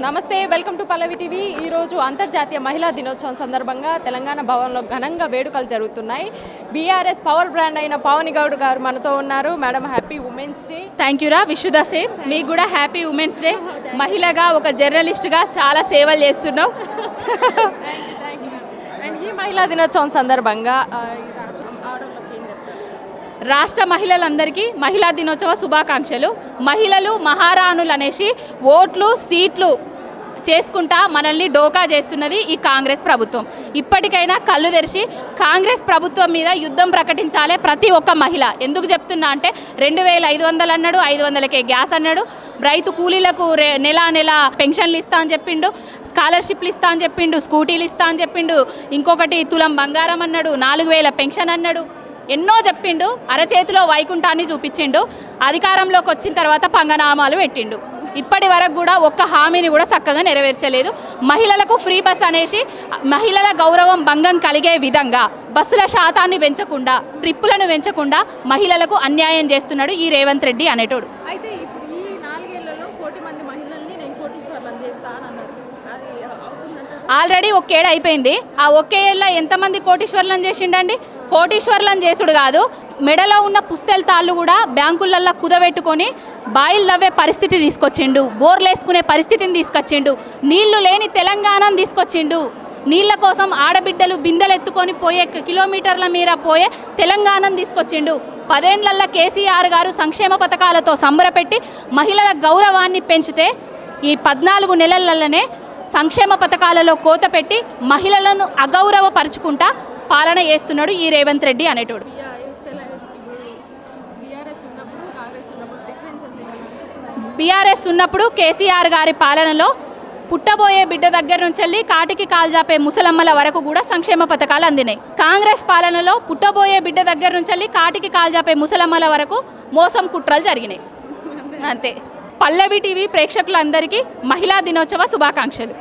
నమస్తే, welcome to Pallavi TV. ఈరోజు అంతర్జాతీయ మహిళా దినోత్సవం సందర్భంగా తెలంగాణ భవన్లో ఘనంగా వేడుకలు జరుగుతున్నాయి. బీఆర్ఎస్ పవర్ బ్రాండ్ అయిన పావని గౌడ్ గారు మనతో ఉన్నారు. Madam, happy women's day. Thank you రా, విష్ ద సేమ్. మీకు కూడా హ్యాపీ ఉమెన్స్ డే. మహిళగా ఒక జర్నలిస్ట్గా చాలా సేవలు చేస్తున్నావు. అండ్ ఈ మహిళా దినోత్సవం సందర్భంగా రాష్ట్ర మహిళలందరికీ మహిళా దినోత్సవ శుభాకాంక్షలు. మహిళలు మహారాణులు అనేసి ఓట్లు సీట్లు చేసుకుంటా మనల్ని డోకా చేస్తున్నది ఈ కాంగ్రెస్ ప్రభుత్వం. ఇప్పటికైనా కళ్ళు తెరిచి కాంగ్రెస్ ప్రభుత్వం మీద యుద్ధం ప్రకటించాలి ప్రతి ఒక్క మహిళ. ఎందుకు చెప్తున్నా అంటే 2500 అన్నాడు, 500కే గ్యాస్ అన్నాడు, రైతు కూలీలకు నెల పెన్షన్లు ఇస్తా అని చెప్పిండు, స్కాలర్షిప్లు ఇస్తా అని చెప్పిండు, స్కూటీలు ఇస్తా అని చెప్పిండు, ఇంకొకటి తులం బంగారం అన్నాడు, 4000 పెన్షన్ అన్నాడు, ఎన్నో చెప్పిండు. అరచేతిలో వైకుంఠాన్ని చూపించిండు. అధికారంలోకి వచ్చిన తర్వాత పంగనామాలు పెట్టిండు. ఇప్పటి వరకు కూడా ఒక్క హామీని కూడా చక్కగా నెరవేర్చలేదు. మహిళలకు ఫ్రీ బస్ అనేసి మహిళల గౌరవం భంగం కలిగే విధంగా బస్సుల శాతాన్ని పెంచకుండా, ట్రిప్పులను పెంచకుండా మహిళలకు అన్యాయం చేస్తున్నాడు ఈ రేవంత్ రెడ్డి అనేటోడు. అయితే ఇప్పుడు ఈ 4 ఏళ్లలో 1 మంది మహిళల్ని నేను కోటీశ్వర్లను చేస్తా అని అన్నారు. అది అవుతుందంటారా? ఆల్రెడీ ఒక్కేడు అయిపోయింది. ఆ ఒక్కేళ్ళ ఎంతమంది కోటీశ్వర్లను చేసిండండి? కోటీశ్వర్లను చేసుడు కాదు, మెడలో ఉన్న పుస్తెల తాళ్ళు కూడా బ్యాంకులల్లో కుదబెట్టుకొని బాయిలు తవ్వే పరిస్థితి తీసుకొచ్చిండు, బోర్లు వేసుకునే పరిస్థితిని తీసుకొచ్చిండు, నీళ్లు లేని తెలంగాణను తీసుకొచ్చిండు. నీళ్ల కోసం ఆడబిడ్డలు బిందెలు ఎత్తుకొని పోయే కిలోమీటర్ల మీద పోయే తెలంగాణను తీసుకొచ్చిండు. 10 ఏళ్లలో కేసీఆర్ గారు సంక్షేమ పథకాలతో సంబరపెట్టి మహిళల గౌరవాన్ని పెంచితే ఈ 14 నెలలలోనే సంక్షేమ పథకాలలో కోత పెట్టి మహిళలను అగౌరవపరుచుకుంటా పాలన చేస్తున్నాడు ఈ రేవంత్ రెడ్డి అనేటోడు. బీఆర్ఎస్ ఉన్నప్పుడు కేసీఆర్ గారి పాలనలో పుట్టబోయే బిడ్డ దగ్గర నుంచి వెళ్ళి కాటికి కాల్జాపే ముసలమ్మల వరకు కూడా సంక్షేమ పథకాలు అందినాయి. కాంగ్రెస్ పాలనలో పుట్టబోయే బిడ్డ దగ్గర నుంచి వెళ్ళి కాటికి కాల్జాపే ముసలమ్మల వరకు మోసం కుట్రలు జరిగినాయి. అంతే. పల్లవి టీవీ ప్రేక్షకులందరికీ మహిళా దినోత్సవ శుభాకాంక్షలు.